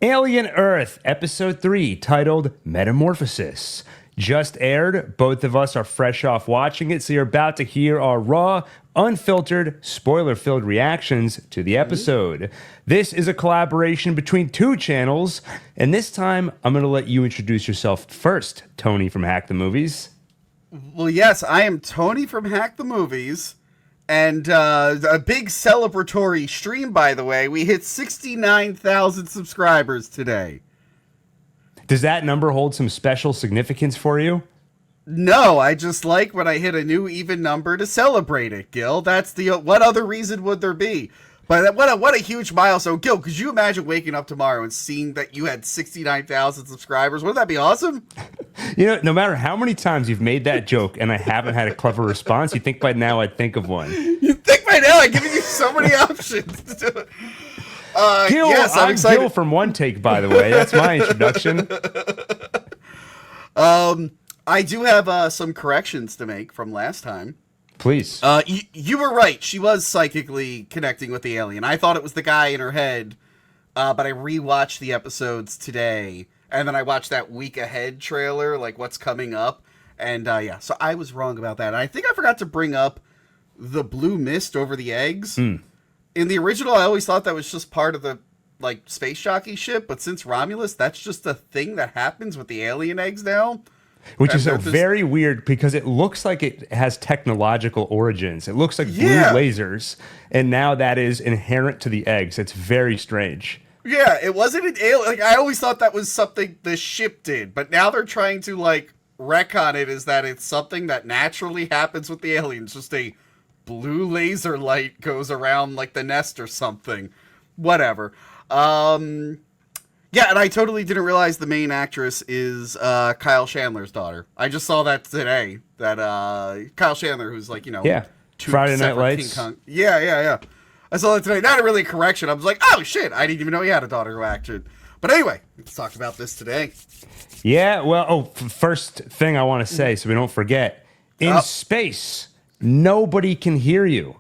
Alien Earth, Episode 3, titled Metamorphosis. Just aired. Both of us are fresh off watching it, so you're about to hear our raw, unfiltered, spoiler-filled reactions to the episode. This is a collaboration between two channels, and this time I'm going to let you introduce yourself first, Tony from Hack the Movies. Well, yes, I am Tony from Hack the Movies, and a big celebratory stream, by the way. We hit 69,000 subscribers today. Does that number hold some special significance for you? No, I just like when I hit a new even number to celebrate it, Gil. That's the what other reason would there be? But what a huge milestone. Gil, could you imagine waking up tomorrow and seeing that you had 69,000 subscribers? Wouldn't that be awesome? You know, no matter how many times you've made that joke and I haven't had a clever response, you think by now I'd think of one. You think by now I've given you so many options to do it. Gil, yes, I'm excited. Gil from One Take, by the way. That's my introduction. I do have some corrections to make from last time. Please. You were right. She was psychically connecting with the alien. I thought it was the guy in her head, but I rewatched the episodes today, and then I watched that week ahead trailer, like what's coming up, and yeah, so I was wrong about that. I think I forgot to bring up the blue mist over the eggs. In the original, I always thought that was just part of the like space jockey ship, but since Romulus, that's just a thing that happens with the alien eggs now. Which is very weird because it looks like it has technological origins. It looks like blue lasers, and now that is inherent to the eggs. It's very strange. Yeah, it wasn't an alien. Like, I always thought that was something the ship did, but now they're trying to like retcon it as that it's something that naturally happens with the aliens. Just a blue laser light goes around like the nest or something. Whatever. Yeah, and I totally didn't realize the main actress is Kyle Chandler's daughter. I just saw that today. That Kyle Chandler, who's like, you know, Friday Night Lights. Yeah. I saw that today. Not really a correction. I was like, oh shit, I didn't even know he had a daughter who acted. But anyway, let's talk about this today. Yeah, well, first thing I want to say, so we don't forget, in space, nobody can hear you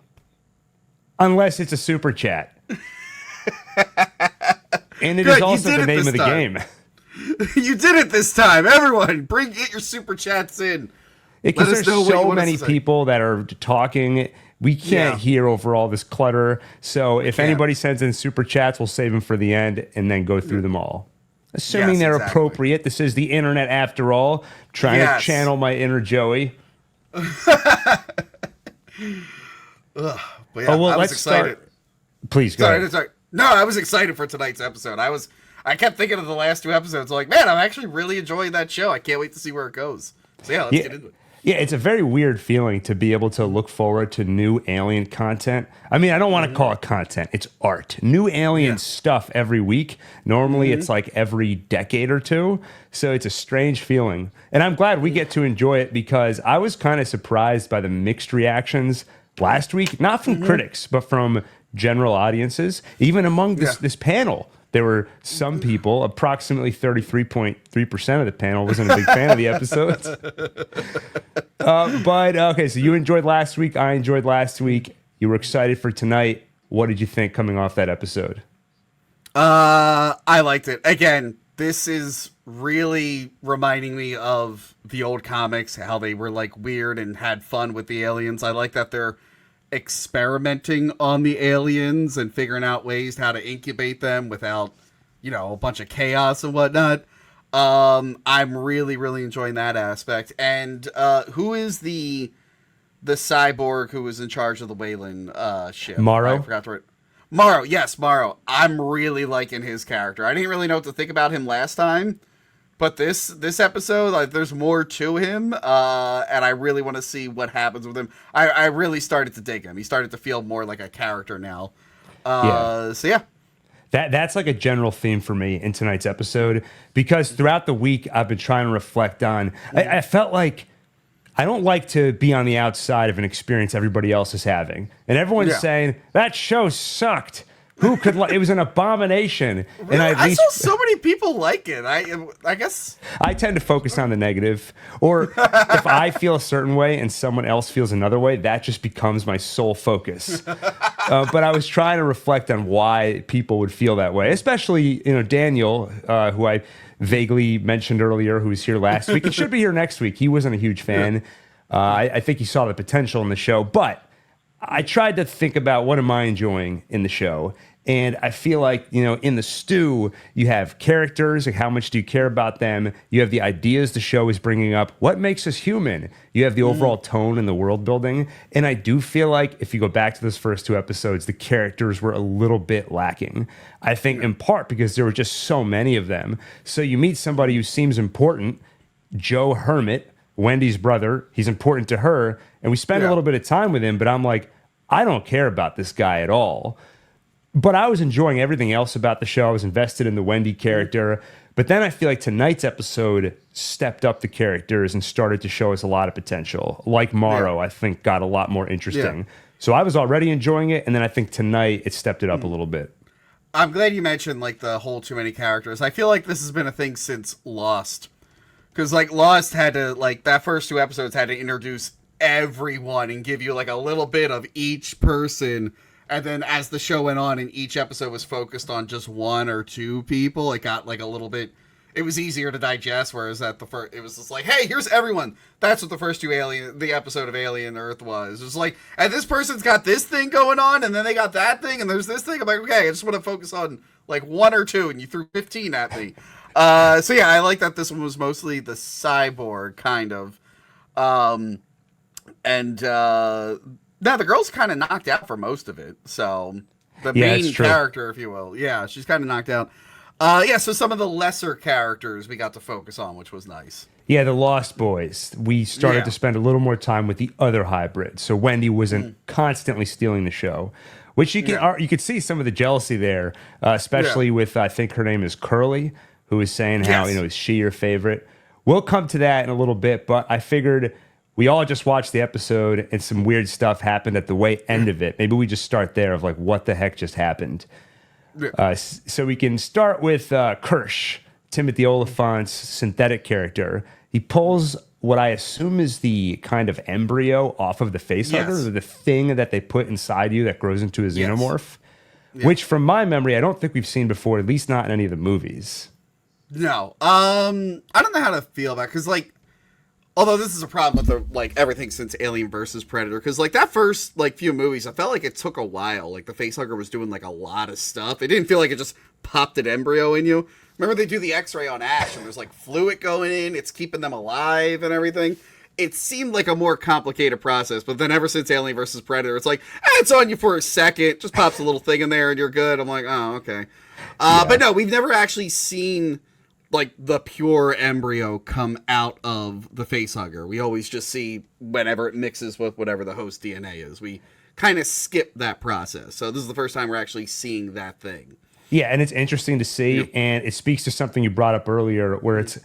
unless it's a super chat. And it is also the name of the game. You did it this time. Everyone, get your super chats in. Because there's so many people that are talking. We can't hear over all this clutter. So if anybody sends in super chats, we'll save them for the end and then go through them all. Assuming they're appropriate. This is the internet after all. Trying to channel my inner Joey. Let's start. Please go ahead. Sorry. No, I was excited for tonight's episode. I kept thinking of the last two episodes. Like, man, I'm actually really enjoying that show. I can't wait to see where it goes. So yeah, let's get into it. Yeah, it's a very weird feeling to be able to look forward to new alien content. I mean, I don't want to call it content. It's art. New alien stuff every week. Normally, it's like every decade or two. So it's a strange feeling. And I'm glad we get to enjoy it because I was kind of surprised by the mixed reactions last week. Not from critics, but from general audiences. Even among this panel, there were some people, approximately 33.3% of the panel wasn't a big fan of the episodes. But okay, so you enjoyed last week. I enjoyed last week. You were excited for tonight. What did you think coming off that episode? I liked it. Again, this is really reminding me of the old comics, how they were like weird and had fun with the aliens. I like that they're experimenting on the aliens and figuring out ways how to incubate them without, you know, a bunch of chaos and whatnot. I'm really, really enjoying that aspect. And who is the cyborg who was in charge of the Wayland ship? Morrow. I forgot to write. Morrow, yes, Morrow. I'm really liking his character. I didn't really know what to think about him last time, but this episode, like, there's more to him, and I really want to see what happens with him. I really started to dig him. He started to feel more like a character now. So yeah. That's like a general theme for me in tonight's episode, because throughout the week I've been trying to reflect on. I felt like I don't like to be on the outside of an experience everybody else is having, and everyone's saying that show sucked. Who could it was an abomination. Really? And I saw so many people like it. I guess I tend to focus on the negative, or if I feel a certain way and someone else feels another way, that just becomes my sole focus. But I was trying to reflect on why people would feel that way, especially, Daniel, who I vaguely mentioned earlier, who was here last week. He should be here next week. He wasn't a huge fan. I think he saw the potential in the show, but I tried to think about what am I enjoying in the show. And I feel like, in the stew, you have characters, like how much do you care about them? You have the ideas the show is bringing up. What makes us human? You have the overall tone and the world building. And I do feel like if you go back to those first 2 episodes, the characters were a little bit lacking. I think in part because there were just so many of them. So you meet somebody who seems important, Joe Hermit, Wendy's brother. He's important to her. And we spend a little bit of time with him, but I'm like, I don't care about this guy at all. But I was enjoying everything else about the show. I was invested in the Wendy character. But then I feel like tonight's episode stepped up the characters and started to show us a lot of potential. Like Morrow, I think, got a lot more interesting. Yeah. So I was already enjoying it, and then I think tonight it stepped it up a little bit. I'm glad you mentioned, like, the whole too many characters. I feel like this has been a thing since Lost. Because, like, Lost had to, like, that first 2 episodes had to introduce everyone and give you, like, a little bit of each person. And then as the show went on and each episode was focused on just 1 or 2 people, it got like a little bit, it was easier to digest. Whereas at the first, it was just like, hey, here's everyone. That's what the first 2 the episode of Alien Earth was. It was like, and this person's got this thing going on, and then they got that thing, and there's this thing. I'm like, okay, I just want to focus on like 1 or 2, and you threw 15 at me. So yeah, I like that this one was mostly the cyborg kind of, now, the girl's kind of knocked out for most of it. So, the main character, if you will. Yeah, she's kind of knocked out. So some of the lesser characters we got to focus on, which was nice. Yeah, the Lost Boys. We started to spend a little more time with the other hybrids. So Wendy wasn't constantly stealing the show, which you could see some of the jealousy there, especially with, I think her name is Curly, who is saying how, is she your favorite? We'll come to that in a little bit, but I figured... We all just watched the episode and some weird stuff happened at the end of it. Maybe we just start there of like, what the heck just happened? So we can start with Kirsch, Timothy Oliphant's synthetic character. He pulls what I assume is the kind of embryo off of the facehugger, the thing that they put inside you that grows into a xenomorph, which from my memory, I don't think we've seen before, at least not in any of the movies. No. I don't know how to feel about it, because like, although this is a problem with everything since Alien versus Predator, because like that first few movies, I felt like it took a while. Like the facehugger was doing like a lot of stuff. It didn't feel like it just popped an embryo in you. Remember they do the X-ray on Ash, and there's like fluid going in. It's keeping them alive and everything. It seemed like a more complicated process, but then ever since Alien versus Predator, it's like it's on you for a second, just pops a little thing in there, and you're good. I'm like, oh, okay. But no, we've never actually seen like the pure embryo come out of the facehugger. We always just see whenever it mixes with whatever the host DNA is. We kind of skip that process. So this is the first time we're actually seeing that thing. Yeah, and it's interesting to see, and it speaks to something you brought up earlier, where it's...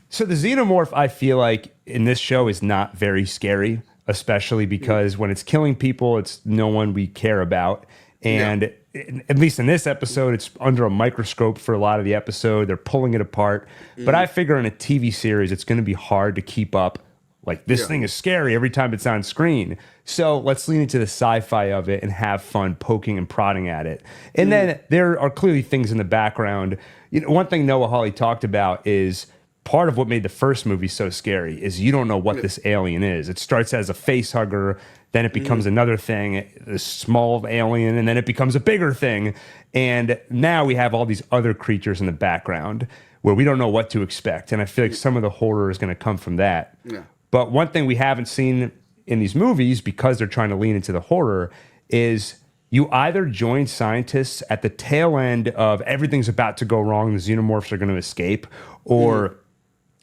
So the xenomorph, I feel like, in this show is not very scary, especially because when it's killing people, it's no one we care about. And... at least in this episode, it's under a microscope for a lot of the episode. They're pulling it apart. But I figure in a TV series, it's going to be hard to keep up. Like, this thing is scary every time it's on screen. So let's lean into the sci-fi of it and have fun poking and prodding at it. And then there are clearly things in the background. One thing Noah Hawley talked about is part of what made the first movie so scary is you don't know what this alien is. It starts as a face hugger, then it becomes another thing, a small alien, and then it becomes a bigger thing. And now we have all these other creatures in the background where we don't know what to expect. And I feel like some of the horror is going to come from that. Yeah. But one thing we haven't seen in these movies, because they're trying to lean into the horror, is you either join scientists at the tail end of everything's about to go wrong, the xenomorphs are going to escape, or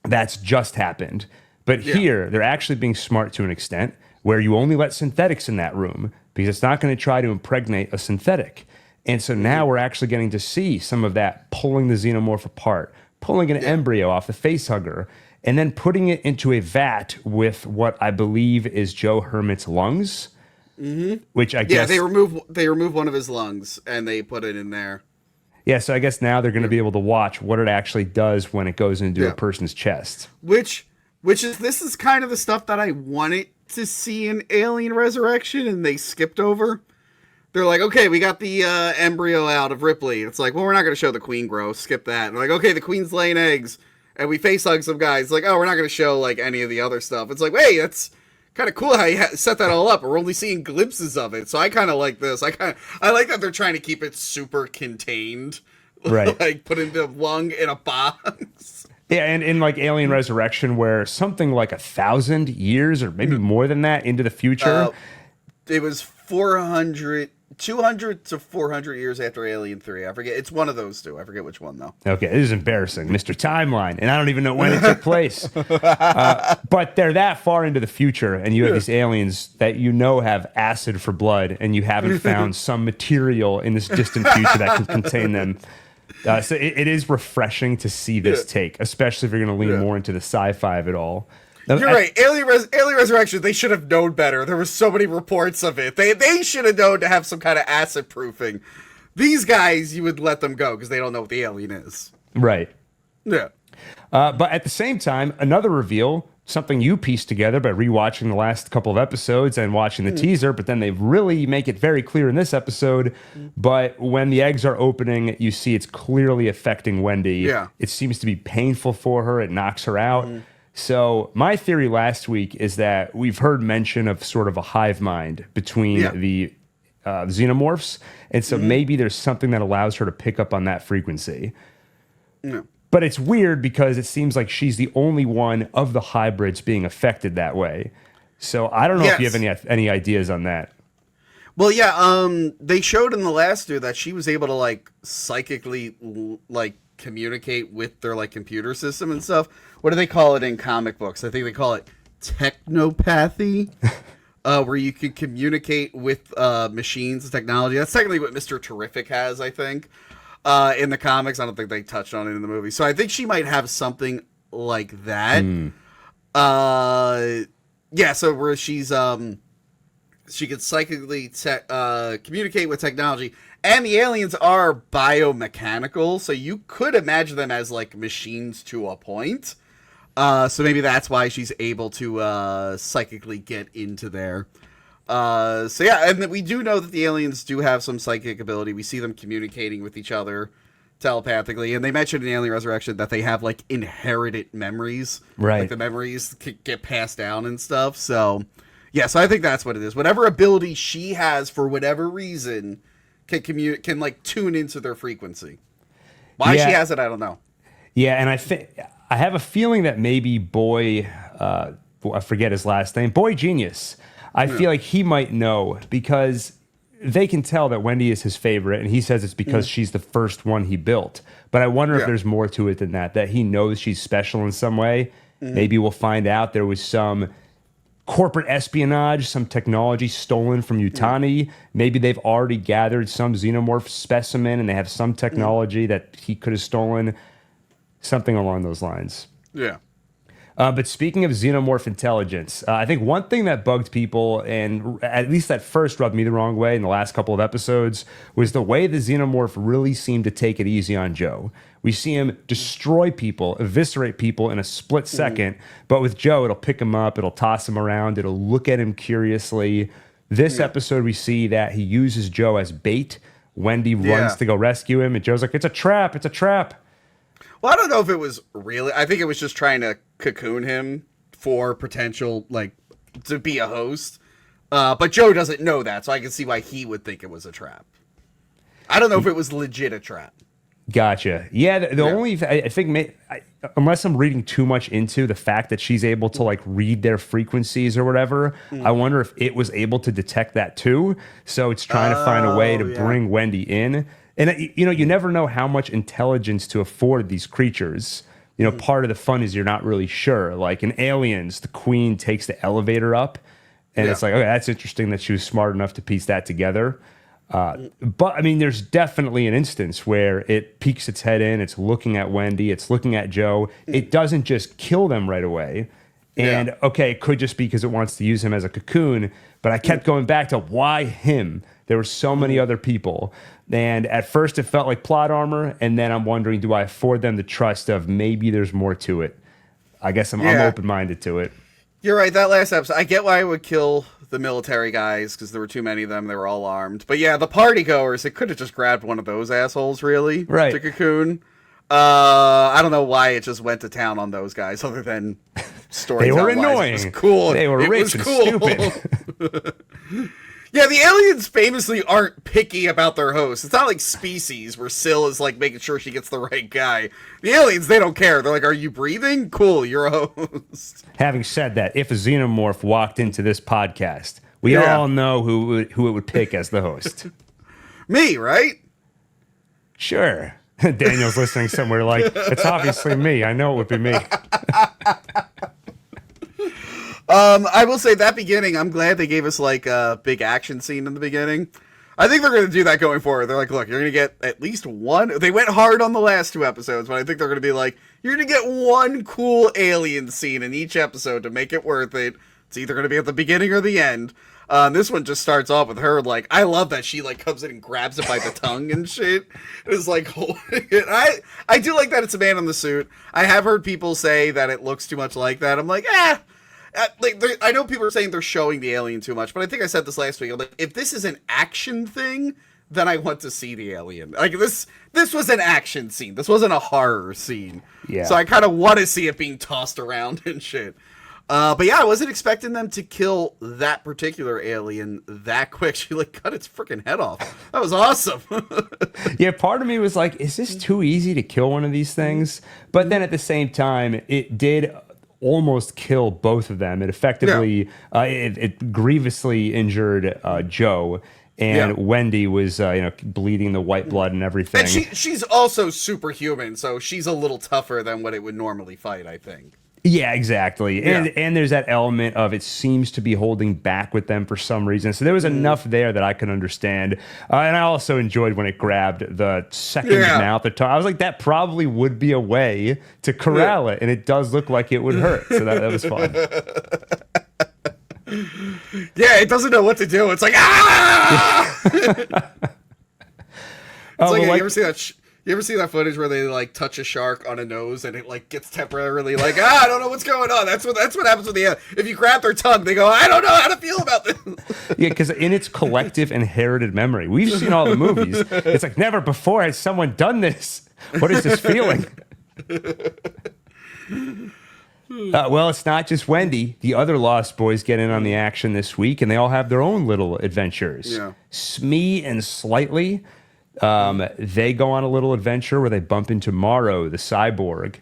that's just happened. But here, they're actually being smart to an extent, where you only let synthetics in that room because it's not going to try to impregnate a synthetic. And so now we're actually getting to see some of that pulling the xenomorph apart, pulling an embryo off the facehugger, and then putting it into a vat with what I believe is Joe Hermit's lungs, which I guess... Yeah, they remove one of his lungs and they put it in there. Yeah, so I guess now they're going to be able to watch what it actually does when it goes into a person's chest. This is kind of the stuff that I wanted to see in Alien Resurrection, and they skipped over. they're like, okay, we got the embryo out of Ripley. It's like, well, we're not going to show the queen grow. Skip that. And they're like, okay, the queen's laying eggs. And we face hug some guys. It's like, oh, we're not going to show like any of the other stuff. It's like, hey, that's kind of cool how you set that all up. We're only seeing glimpses of it. So I kind of like this. I like that they're trying to keep it super contained. Right. Like putting the lung in a box. Yeah, and in like Alien Resurrection, where something like 1,000 years or maybe more than that into the future. It was 200 to 400 years after Alien 3. I forget. It's one of those two. I forget which one, though. Okay, this is embarrassing. Mr. Timeline. And I don't even know when it took place. But they're that far into the future, and you have these aliens that you know have acid for blood, and you haven't found some material in this distant future that can contain them. So it is refreshing to see this take, especially if you're going to lean more into the sci-fi of it all. You're right. Alien Resurrection, they should have known better. There were so many reports of it. They should have known to have some kind of acid proofing. These guys, you would let them go because they don't know what the alien is. Right. Yeah. But at the same time, another reveal, something you pieced together by rewatching the last couple of episodes and watching the teaser, but then they really make it very clear in this episode. But when the eggs are opening, you see it's clearly affecting Wendy. Yeah. It seems to be painful for her. It knocks her out. So my theory last week is that we've heard mention of sort of a hive mind between the xenomorphs. And so maybe there's something that allows her to pick up on that frequency. No. But it's weird because it seems like she's the only one of the hybrids being affected that way. So I don't know if you have any ideas on that. Well, yeah, they showed in the last two that she was able to like psychically like communicate with their like computer system and stuff. What do they call it in comic books? I think they call it technopathy, where you can communicate with machines and technology. That's technically what Mr. Terrific has, I think, in the comics. I don't think they touched on it in the movie. So I think she might have something like that. Yeah, so where she's she could psychically communicate with technology. And the aliens are biomechanical, so you could imagine them as like machines to a point. So maybe that's why she's able to psychically get into there. So yeah, and we do know that the aliens do have some psychic ability. We see them communicating with each other telepathically, and they mentioned in Alien Resurrection that they have like inherited memories. Right. Like the memories get passed down and stuff. So yeah, so I think that's what it is. Whatever ability she has for whatever reason can like tune into their frequency. Why she has it, I don't know. Yeah, and I have a feeling that maybe I forget his last name, Boy Genius. I feel like he might know because they can tell that Wendy is his favorite, and he says it's because she's the first one he built. But I wonder if there's more to it than that he knows she's special in some way. Maybe we'll find out there was some corporate espionage, some technology stolen from Yutani. Maybe they've already gathered some xenomorph specimen and they have some technology that he could have stolen. Something along those lines. Yeah. But speaking of xenomorph intelligence, I think one thing that bugged people, and at least at first rubbed me the wrong way in the last couple of episodes, was the way the xenomorph really seemed to take it easy on Joe. We see him destroy people, eviscerate people in a split second, but with Joe, it'll pick him up, it'll toss him around, it'll look at him curiously. This episode, we see that he uses Joe as bait. Wendy runs to go rescue him, and Joe's like, it's a trap, it's a trap. Well, I don't know if it was really. I think it was just trying to cocoon him for potential, like, to be a host. But Joe doesn't know that, so I can see why he would think it was a trap. I don't know if it was legit a trap. Gotcha. Yeah, the only I think, unless I'm reading too much into the fact that she's able to like read their frequencies or whatever, I wonder if it was able to detect that too. So it's trying to find a way to bring Wendy in. And, you know, you never know how much intelligence to afford these creatures. You know, part of the fun is you're not really sure. Like in Aliens, the queen takes the elevator up. And it's like, okay, that's interesting that she was smart enough to piece that together. But, I mean, there's definitely an instance where it peeks its head in. It's looking at Wendy. It's looking at Joe. It doesn't just kill them right away. And, okay, it could just be because it wants to use him as a cocoon. But I kept going back to why him? There were so many other people. And at first it felt like plot armor, and then I'm wondering, do I afford them the trust of maybe there's more to it? I guess I'm open-minded to it. You're right. That last episode, I get why it would kill the military guys because there were too many of them. They were all armed. But yeah, the party goers, it could have just grabbed one of those assholes, really, right? To cocoon. I don't know why it just went to town on those guys, other than storytelling. They were annoying. It was cool. They were rich and stupid. Yeah, the aliens famously aren't picky about their hosts. It's not like Species, where Syl is like making sure she gets the right guy. The aliens, they don't care. They're like, "Are you breathing? Cool, you're a host." Having said that, if a xenomorph walked into this podcast, we all know who it would pick as the host. Me, right? Sure. Daniel's listening somewhere like, it's obviously me. I know it would be me. I will say that beginning, I'm glad they gave us like a big action scene in the beginning. I think they're going to do that going forward. They're like, look, you're going to get at least one. They went hard on the last 2 episodes, but I think they're going to be like, you're going to get one cool alien scene in each episode to make it worth it. It's either going to be at the beginning or the end. This one just starts off with her, like, I love that she, like, comes in and grabs it by the tongue and shit. It's like, holding it. I do like that it's a man in the suit. I have heard people say that it looks too much like that. I'm like, like, I know people are saying they're showing the alien too much, but I think I said this last week. I'm like, if this is an action thing, then I want to see the alien. Like, this was an action scene. This wasn't a horror scene. Yeah. So I kind of want to see it being tossed around and shit. But yeah, I wasn't expecting them to kill that particular alien that quick. She like cut its freaking head off. That was awesome. Yeah, part of me was like, is this too easy to kill one of these things? But then at the same time, it did almost kill both of them. It effectively, it grievously injured Joe. And Wendy was, bleeding the white blood and everything. And she's also superhuman, so she's a little tougher than what it would normally fight, I think. Yeah, exactly. And there's that element of it seems to be holding back with them for some reason. So there was enough there that I could understand. And I also enjoyed when it grabbed the second mouth. I was like, that probably would be a way to corral it. And it does look like it would hurt. So that was fun. Yeah, it doesn't know what to do. It's like, ah! You ever see that... You ever see that footage where they like touch a shark on a nose and it like gets temporarily like, I don't know what's going on. That's what happens with the end. If you grab their tongue, they go, I don't know how to feel about this. Yeah, because in its collective inherited memory, we've seen all the movies. It's like never before has someone done this. What is this feeling? Well, it's not just Wendy. The other Lost Boys get in on the action this week, and they all have their own little adventures. Yeah. Smee and Slightly. They go on a little adventure where they bump into Morrow, the cyborg.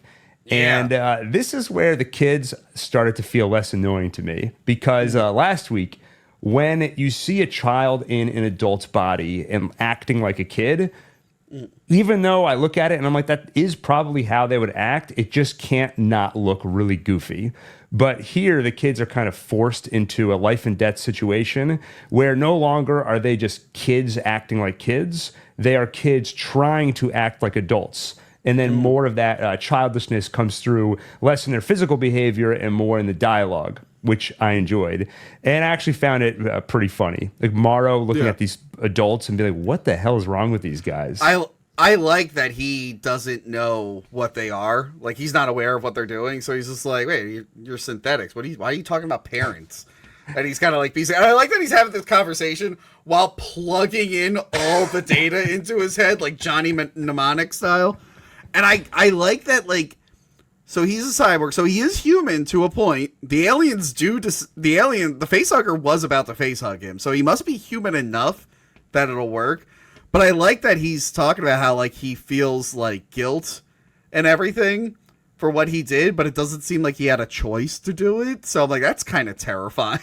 And this is where the kids started to feel less annoying to me. Because last week, when you see a child in an adult's body and acting like a kid, even though I look at it and I'm like, that is probably how they would act, it just can't not look really goofy. But here, the kids are kind of forced into a life and death situation where no longer are they just kids acting like kids. They are kids trying to act like adults. And then more of that childishness comes through less in their physical behavior and more in the dialogue, which I enjoyed. And I actually found it pretty funny. Like Morrow looking at these adults and be like, what the hell is wrong with these guys? I like that he doesn't know what they are. Like, he's not aware of what they're doing. So he's just like, wait, you're synthetics. Why are you talking about parents? And he's kind of like, and I like that he's having this conversation while plugging in all the data into his head, like Johnny Mnemonic style. And I like that, like, so he's a cyborg, so he is human to a point. The aliens the facehugger was about to facehug him, so he must be human enough that it'll work. But I like that he's talking about how, like, he feels like guilt and everything for what he did, but it doesn't seem like he had a choice to do it. So I'm like, that's kind of terrifying.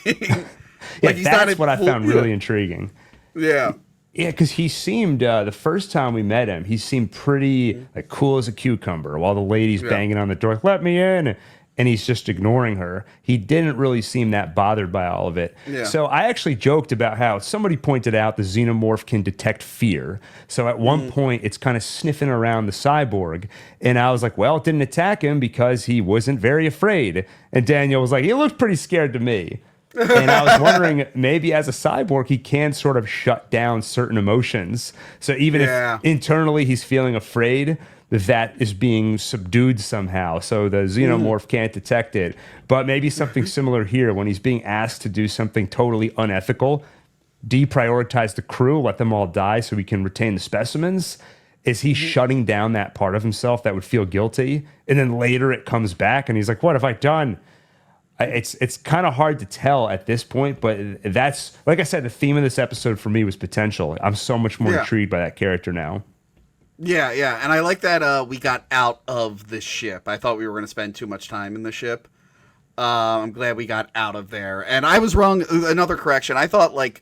Like, that's what I found really intriguing. Yeah. Yeah, because he seemed, the first time we met him, he seemed pretty like cool as a cucumber while the lady's banging on the door, let me in. And he's just ignoring her. He didn't really seem that bothered by all of it. Yeah. So I actually joked about how somebody pointed out the xenomorph can detect fear. So at one point, it's kind of sniffing around the cyborg. And I was like, well, it didn't attack him because he wasn't very afraid. And Daniel was like, he looked pretty scared to me. And I was wondering, maybe as a cyborg, he can sort of shut down certain emotions. So even if internally he's feeling afraid, that is being subdued somehow, so the xenomorph can't detect it. But maybe something similar here when he's being asked to do something totally unethical, deprioritize the crew, let them all die so we can retain the specimens. Is he shutting down that part of himself that would feel guilty? And then later it comes back and he's like, what have I done? It's kind of hard to tell at this point, but that's, like I said, the theme of this episode for me was potential. I'm so much more intrigued by that character now. Yeah, yeah. And I like that we got out of the ship. I thought we were going to spend too much time in the ship. I'm glad we got out of there. And I was wrong. Another correction. I thought, like,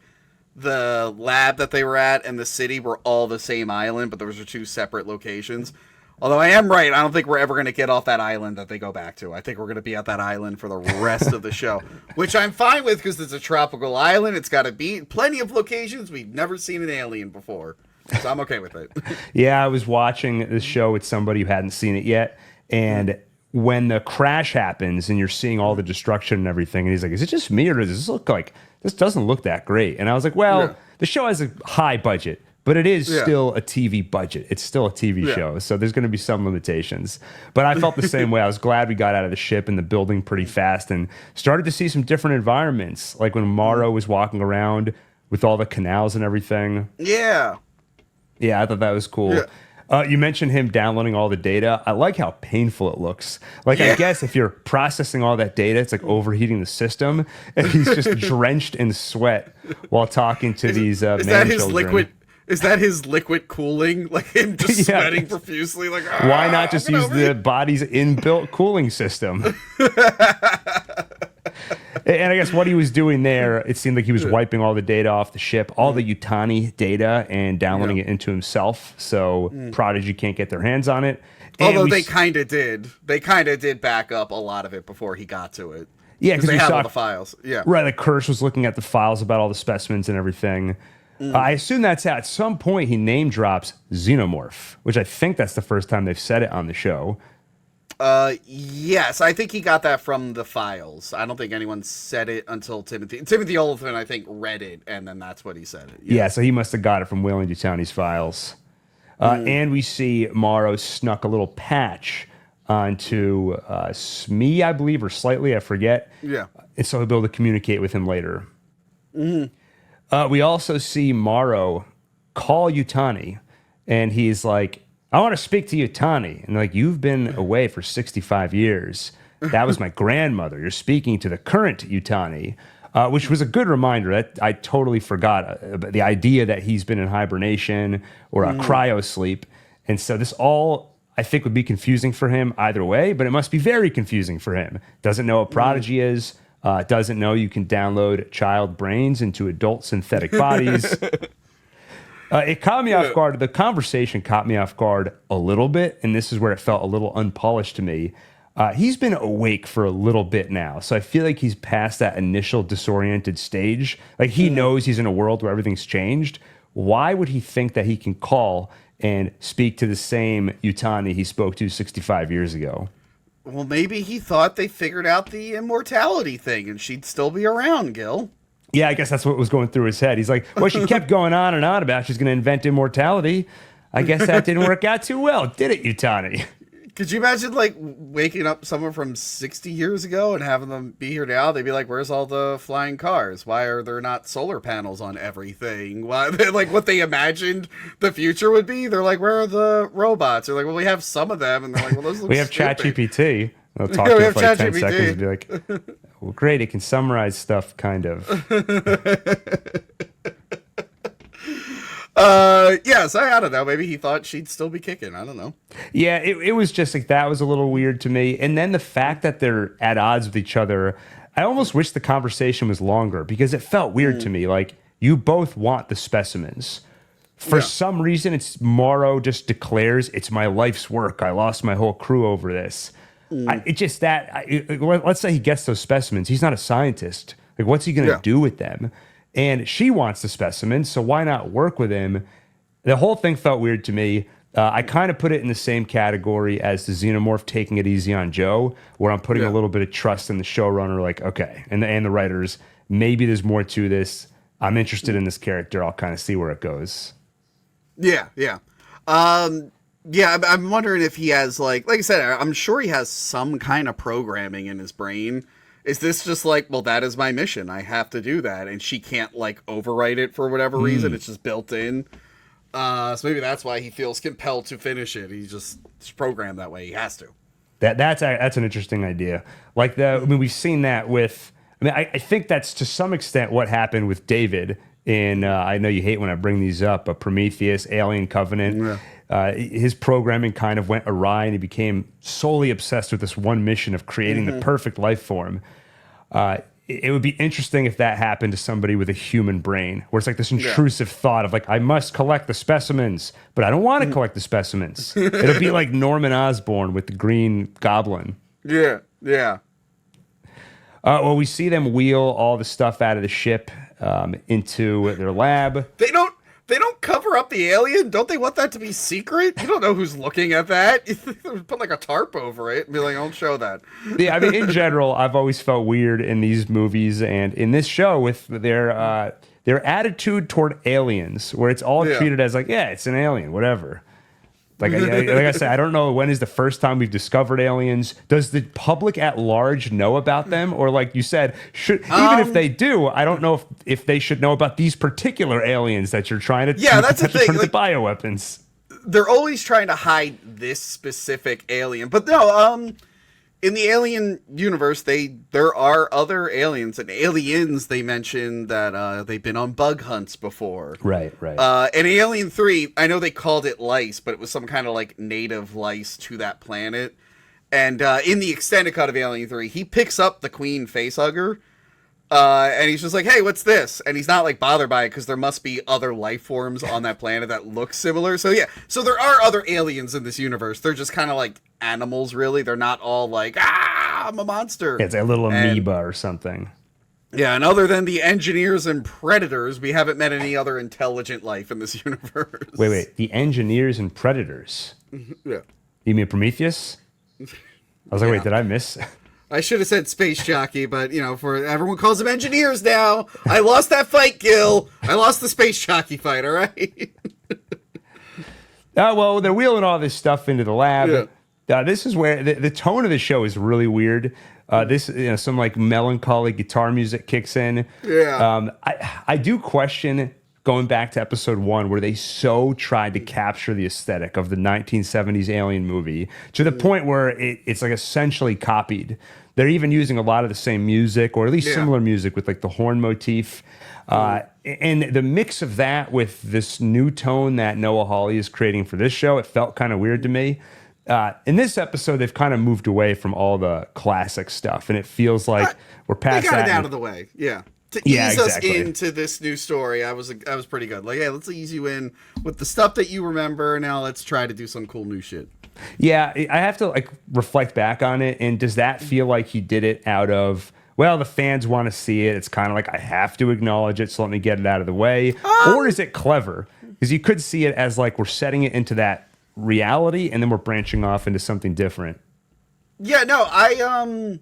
the lab that they were at and the city were all the same island, but those are two separate locations. Although I am right, I don't think we're ever going to get off that island that they go back to. I think we're going to be at that island for the rest of the show, which I'm fine with because it's a tropical island. It's got to be plenty of locations we've never seen an alien before. So I'm okay with it. Yeah, I was watching this show with somebody who hadn't seen it yet, and when the crash happens and you're seeing all the destruction and everything, and he's like, is it just me or does this look like, this doesn't look that great? And I was like, well, the show has a high budget, but it is still a TV budget. It's still a TV show, so there's going to be some limitations. But I felt the same way. I was glad we got out of the ship and the building pretty fast and started to see some different environments, like when Morrow was walking around with all the canals and everything. Yeah. Yeah, I thought that was cool. Yeah. You mentioned him downloading all the data. I like how painful it looks. Like, I guess if you're processing all that data, it's like overheating the system. And he's just drenched in sweat while talking to these man that his children. Liquid? Is that his liquid cooling? Like him just sweating profusely? Like, why not just use the body's inbuilt cooling system? And I guess what he was doing there, it seemed like he was wiping all the data off the ship, all the Yutani data, and downloading it into himself. So Prodigy can't get their hands on it. And although they kind of did. They kind of did back up a lot of it before he got to it. Yeah, because they had all the files. Yeah. Right, like Kirsch was looking at the files about all the specimens and everything. I assume that's at some point he name drops xenomorph, which I think that's the first time they've said it on the show. Yes, I think he got that from the files. I don't think anyone said it until Timothy Olyphant, I think, read it, and then that's what he said it. Yeah, so he must have got it from Weyland-Yutani's files. And we see Morrow snuck a little patch onto Smee, I believe, or Slightly, I forget. Yeah. And so he'll be able to communicate with him later. We also see Morrow call Yutani, and he's like, I want to speak to Yutani. And like, you've been away for 65 years. That was my grandmother. You're speaking to the current Yutani, which was a good reminder. That I totally forgot the idea that he's been in hibernation or a cryo sleep. And so this all, I think, would be confusing for him either way, but it must be very confusing for him. Doesn't know what Prodigy is. Doesn't know you can download child brains into adult synthetic bodies. It caught me off guard. The conversation caught me off guard a little bit, and this is where it felt a little unpolished to me. He's been awake for a little bit now, so I feel like he's past that initial disoriented stage. Like, he knows he's in a world where everything's changed. Why would he think that he can call and speak to the same Yutani he spoke to 65 years ago? Well, maybe he thought they figured out the immortality thing, and she'd still be around, Gil. Yeah, I guess that's what was going through his head. He's like, well, she kept going on and on about she's going to invent immortality. I guess that didn't work out too well, did it, Yutani? Could you imagine, like, waking up someone from 60 years ago and having them be here now? They'd be like, where's all the flying cars? Why are there not solar panels on everything? Why, like, what they imagined the future would be? They're like, where are the robots? They're like, well, we have some of them. And they're like, well, those look We have ChatGPT. They'll talk to it for like 10 seconds and be like, well, great, it can summarize stuff, kind of. Yes, I don't know. Maybe he thought she'd still be kicking. I don't know. Yeah, it was just like, that was a little weird to me. And then the fact that they're at odds with each other, I almost wish the conversation was longer because it felt weird to me. Like, you both want the specimens. For some reason, it's Morrow just declares, it's my life's work. I lost my whole crew over this. Let's say he gets those specimens. He's not a scientist. Like, what's he going to do with them? And she wants the specimens, so why not work with him? The whole thing felt weird to me. I kind of put it in the same category as the xenomorph taking it easy on Joe, where I'm putting a little bit of trust in the showrunner, like, okay, and the writers, maybe there's more to this. I'm interested in this character. I'll kind of see where it goes. Yeah. Yeah, I'm wondering if he has like I said, I'm sure he has some kind of programming in his brain. Is this just like, well, that is my mission. I have to do that, and she can't like overwrite it for whatever reason. It's just built in. So maybe that's why he feels compelled to finish it. He's just programmed that way. He has to. That's an interesting idea. Like we've seen that with. I mean, I think that's to some extent what happened with David in. I know you hate when I bring these up, but Prometheus, Alien Covenant. Yeah. His programming kind of went awry, and he became solely obsessed with this one mission of creating the perfect life form. It would be interesting if that happened to somebody with a human brain, where it's like this intrusive thought of like, I must collect the specimens, but I don't want to collect the specimens. It'll be like Norman Osborn with the Green Goblin. Yeah, yeah. Well, we see them wheel all the stuff out of the ship into their lab. They don't cover up the alien? Don't they want that to be secret? You don't know who's looking at that. Put like a tarp over it and be like, don't show that. Yeah, I mean, in general, I've always felt weird in these movies and in this show with their attitude toward aliens, where it's all treated as like, yeah, it's an alien, whatever. Like I said, I don't know when is the first time we've discovered aliens. Does the public at large know about them? Or like you said, even if they do, I don't know if they should know about these particular aliens that you're trying to that's the thing. Turn into bioweapons. They're always trying to hide this specific alien. But no, in the alien universe, there are other aliens. And aliens, they mentioned that they've been on bug hunts before. Right. And Alien 3, I know they called it lice, but it was some kind of like native lice to that planet. And in the extended cut of Alien 3, he picks up the queen facehugger. And he's just like, hey, what's this? And he's not like bothered by it because there must be other life forms on that planet that look similar. So yeah, so there are other aliens in this universe. They're just kind of like animals, really. They're not all like, I'm a monster. It's a little amoeba or something. Yeah, and other than the engineers and predators, we haven't met any other intelligent life in this universe. Wait. The engineers and predators? Yeah. You mean Prometheus? I was like, wait, did I miss? I should have said space jockey, but, for everyone calls them engineers now. I lost that fight, Gil. I lost the space jockey fight, all right? Well, they're wheeling all this stuff into the lab. Yeah. This is where the tone of the show is really weird. Some like melancholy guitar music kicks in. Yeah. I do question going back to episode 1, where they so tried to capture the aesthetic of the 1970s Alien movie to the point where it's like essentially copied. They're even using a lot of the same music, or at least similar music, with like the horn motif. And the mix of that with this new tone that Noah Hawley is creating for this show, it felt kind of weird to me. In this episode, they've kind of moved away from all the classic stuff, and it feels like we're past that. They got it out of the way, to ease us into this new story. I was pretty good. Like, hey, let's ease you in with the stuff that you remember. Now let's try to do some cool new shit. Yeah, I have to like reflect back on it. And does that feel like he did it out of, well, the fans want to see it, it's kind of like I have to acknowledge it, so let me get it out of the way? Or is it clever? Because you could see it as like we're setting it into that reality and then we're branching off into something different. Yeah, no, I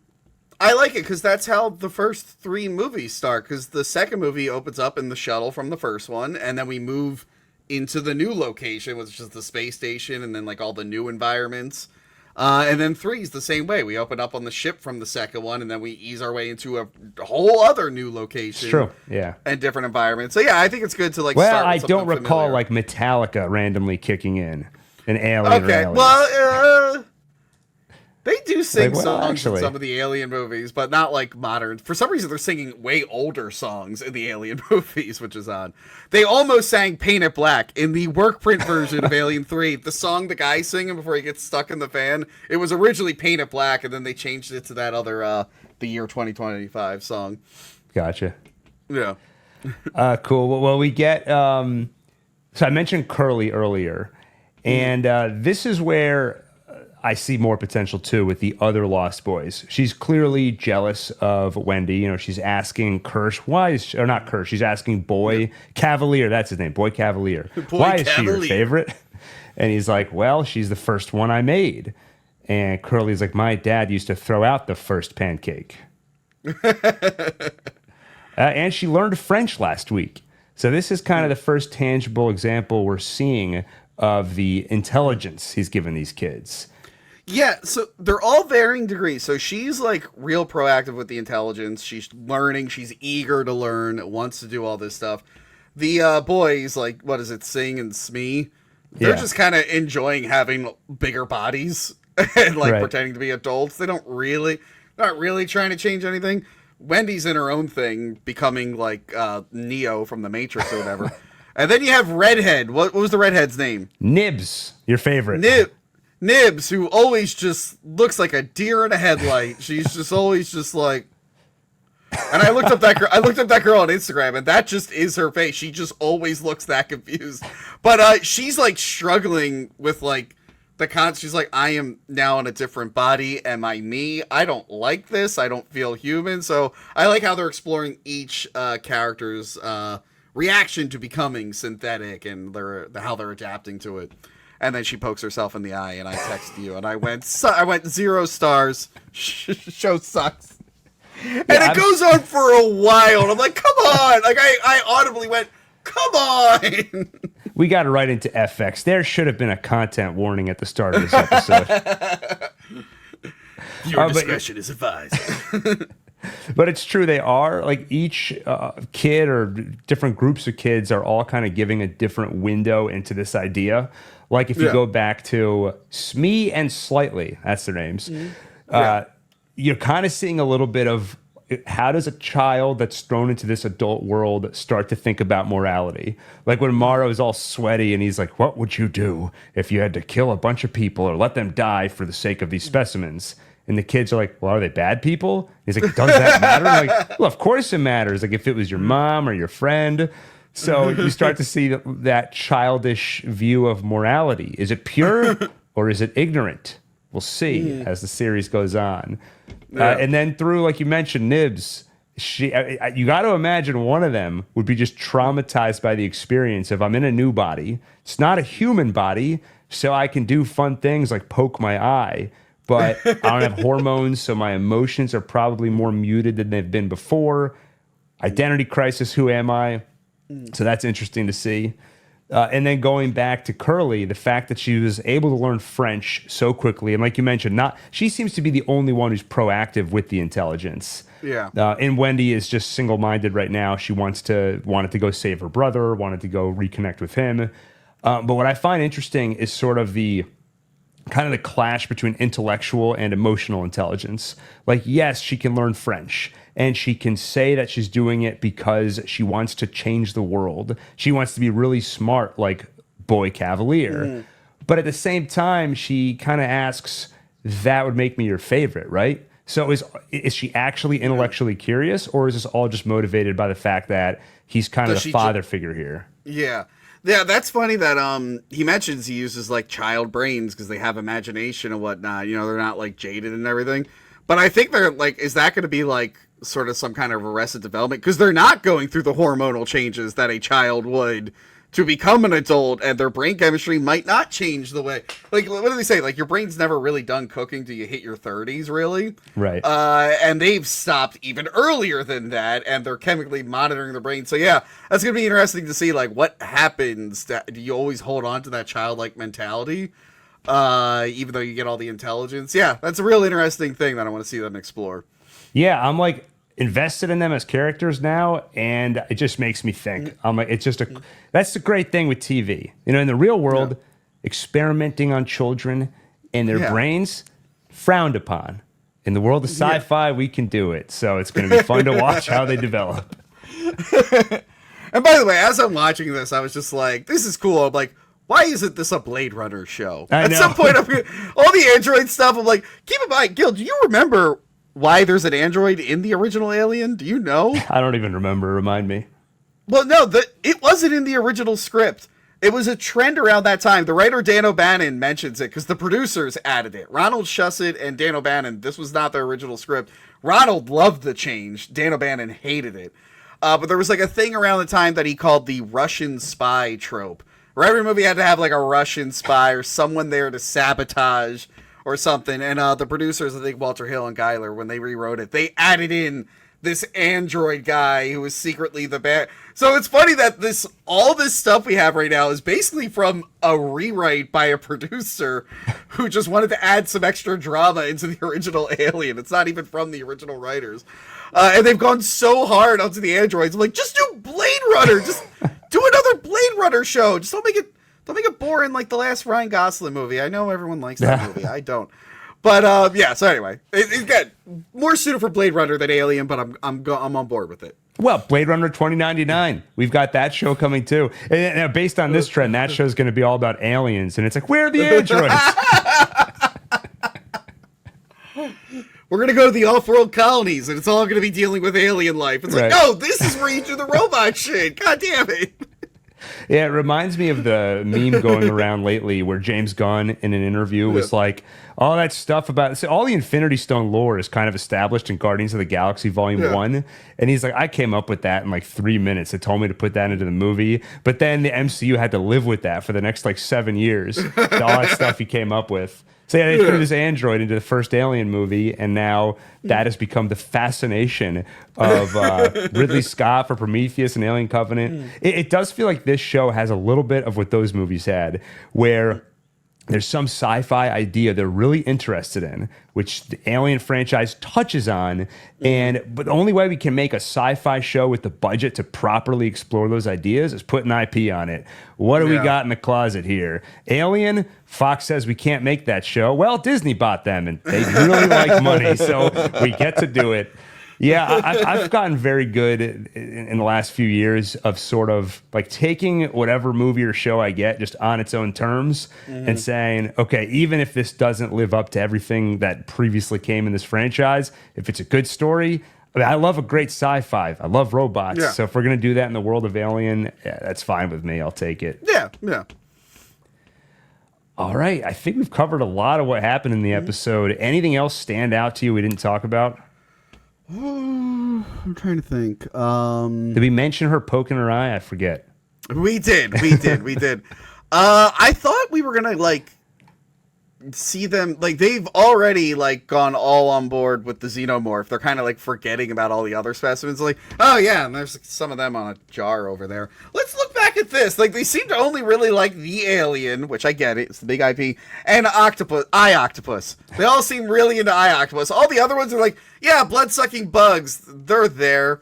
like it because that's how the first 3 movies start. Because the second movie opens up in the shuttle from the first one, and then we move into the new location, which is the space station, and then like all the new environments. And then 3 is the same way. We open up on the ship from the second one, and then we ease our way into a whole other new location. It's true, yeah, and different environments. So yeah, I think it's good to like. Well, start with I don't recall familiar. Like Metallica randomly kicking in an alien. Okay, well. They do sing songs actually, in some of the Alien movies, but not like modern. For some reason, they're singing way older songs in the Alien movies, which is odd. They almost sang Paint It Black in the work print version of Alien 3. The song the guy's singing before he gets stuck in the fan, it was originally Paint It Black, and then they changed it to that other, the year 2025 song. Gotcha. Yeah. Cool. Well, we get, so I mentioned Curly earlier, and this is where I see more potential too with the other Lost Boys. She's clearly jealous of Wendy. She's asking Kirsch, or not Kirsch, she's asking Boy Cavalier, that's his name, Boy Cavalier. Why is she your favorite? And he's like, well, she's the first one I made. And Curly's like, my dad used to throw out the first pancake. And she learned French last week. So this is kind of the first tangible example we're seeing of the intelligence he's given these kids. Yeah, so they're all varying degrees. So she's like real proactive with the intelligence. She's learning. She's eager to learn. Wants to do all this stuff. The boys, like, what is it, Sing and Smee? They're just kind of enjoying having bigger bodies and like pretending to be adults. They not really trying to change anything. Wendy's in her own thing, becoming like Neo from the Matrix or whatever. And then you have Redhead. What was the Redhead's name? Nibs, your favorite. Nibs, who always just looks like a deer in a headlight. She's just always just like. And I looked up that girl on Instagram, and that just is her face. She just always looks that confused. But she's like struggling with like she's like, I am now in a different body. Am I me? I don't like this. I don't feel human. So I like how they're exploring each character's reaction to becoming synthetic and how they're adapting to it. And then she pokes herself in the eye, and I text you, and I went 0 stars. Show sucks. And it goes on for a while. And I'm like, come on. Like, I audibly went, come on. We got right into FX. There should have been a content warning at the start of this episode. Your discretion is advised. But it's true. They are, like, each kid or different groups of kids are all kind of giving a different window into this idea. Like, if you go back to Smee and Slightly, that's their names, you're kind of seeing a little bit of how does a child that's thrown into this adult world start to think about morality? Like when Morrow's all sweaty and he's like, what would you do if you had to kill a bunch of people or let them die for the sake of these specimens? And the kids are like, well, are they bad people? And he's like, does that matter? I'm like, well, of course it matters. Like if it was your mom or your friend. So you start to see that childish view of morality. Is it pure or is it ignorant? We'll see as the series goes on. And then through, like you mentioned, Nibs, you got to imagine one of them would be just traumatized by the experience of I'm in a new body. It's not a human body, so I can do fun things like poke my eye. But I don't have hormones, so my emotions are probably more muted than they've been before. Identity crisis, who am I? So that's interesting to see. And then going back to Curly, the fact that she was able to learn French so quickly, and like you mentioned, she seems to be the only one who's proactive with the intelligence. Yeah. And Wendy is just single-minded right now. She wanted to go save her brother, wanted to go reconnect with him. But what I find interesting is sort of the kind of the clash between intellectual and emotional intelligence. Like, yes, she can learn French, and she can say that she's doing it because she wants to change the world. She wants to be really smart, like Boy Cavalier. But at the same time, she kind of asks, that would make me your favorite, right? So is she actually intellectually curious, or is this all just motivated by the fact that he's kind of the father figure here? Yeah. Yeah, that's funny that he mentions he uses like child brains because they have imagination and whatnot. You know, they're not like jaded and everything. But I think they're like, is that going to be like sort of some kind of arrested development? Because they're not going through the hormonal changes that a child would to become an adult, and their brain chemistry might not change the way. Like, what do they say? Like, your brain's never really done cooking till you hit your 30s, really. Right. And they've stopped even earlier than that, and they're chemically monitoring the brain. So yeah, that's gonna be interesting to see. Like, what happens? Do you always hold on to that childlike mentality, even though you get all the intelligence? Yeah, that's a real interesting thing that I want to see them explore. Yeah, I'm like invested in them as characters now, and it just makes me think. I'm like, it's just that's the great thing with TV. You know, in the real world, experimenting on children and their brains, frowned upon. In the world of sci-fi, we can do it. So it's going to be fun to watch how they develop. And by the way, as I'm watching this, I was just like, this is cool. I'm like, why isn't this a Blade Runner show? At some point, all the android stuff, I'm like, keep in mind, Gil, do you remember why there's an android in the original Alien? Do you know? I don't even remember. Remind me. Well, no, it wasn't in the original script. It was a trend around that time. The writer Dan O'Bannon mentions it because the producers added it. Ronald Shusett and Dan O'Bannon, this was not their original script. Ronald loved the change. Dan O'Bannon hated it. But there was like a thing around the time that he called the Russian spy trope, where every movie had to have like a Russian spy or someone there to sabotage or something. And the producers, I think Walter Hill and Geiler, when they rewrote it, they added in this android guy who is secretly the bad. So it's funny that all this stuff we have right now is basically from a rewrite by a producer who just wanted to add some extra drama into the original Alien. It's not even from the original writers. And they've gone so hard onto the androids. I'm like, just do Blade Runner. Just do another Blade Runner show. Just don't make it boring like the last Ryan Gosling movie. I know everyone likes that movie. I don't. But yeah, so anyway, again, more suited for Blade Runner than Alien, but I'm on board with it. Well, Blade Runner 2099, we've got that show coming too. And based on this trend, that show's going to be all about aliens, and it's like, where are the androids? We're going to go to the off-world colonies, and it's all going to be dealing with alien life. It's like, no, this is where you do the robot shit. God damn it. Yeah, it reminds me of the meme going around lately where James Gunn in an interview was like, all that stuff about all the Infinity Stone lore is kind of established in Guardians of the Galaxy Volume 1. And he's like, I came up with that in like 3 minutes. They told me to put that into the movie. But then the MCU had to live with that for the next like 7 years. All that stuff he came up with. So yeah, they threw this android into the first Alien movie, and now that has become the fascination of Ridley Scott for Prometheus and Alien Covenant. It does feel like this show has a little bit of what those movies had, where there's some sci-fi idea they're really interested in, which the Alien franchise touches on, but the only way we can make a sci-fi show with the budget to properly explore those ideas is put an IP on it. What do we got in the closet here? Alien, Fox says we can't make that show. Well, Disney bought them, and they really like money, so we get to do it. Yeah, I've gotten very good in the last few years of sort of like taking whatever movie or show I get just on its own terms and saying, okay, even if this doesn't live up to everything that previously came in this franchise, if it's a good story, I love a great sci-fi. I love robots. Yeah. So if we're going to do that in the world of Alien, that's fine with me. I'll take it. Yeah. All right. I think we've covered a lot of what happened in the episode. Anything else stand out to you we didn't talk about? I'm trying to think. Did we mention her poking her eye? I forget. We did. I thought we were gonna like see them, like they've already like gone all on board with the xenomorph. They're kind of like forgetting about all the other specimens. Like, oh yeah, and there's some of them on a jar over there. Let's look back at this. Like, they seem to only really like the alien, which I get it, it's the big IP, and eye octopus. They all seem really into eye octopus. All the other ones are like, yeah, blood sucking bugs. They're there.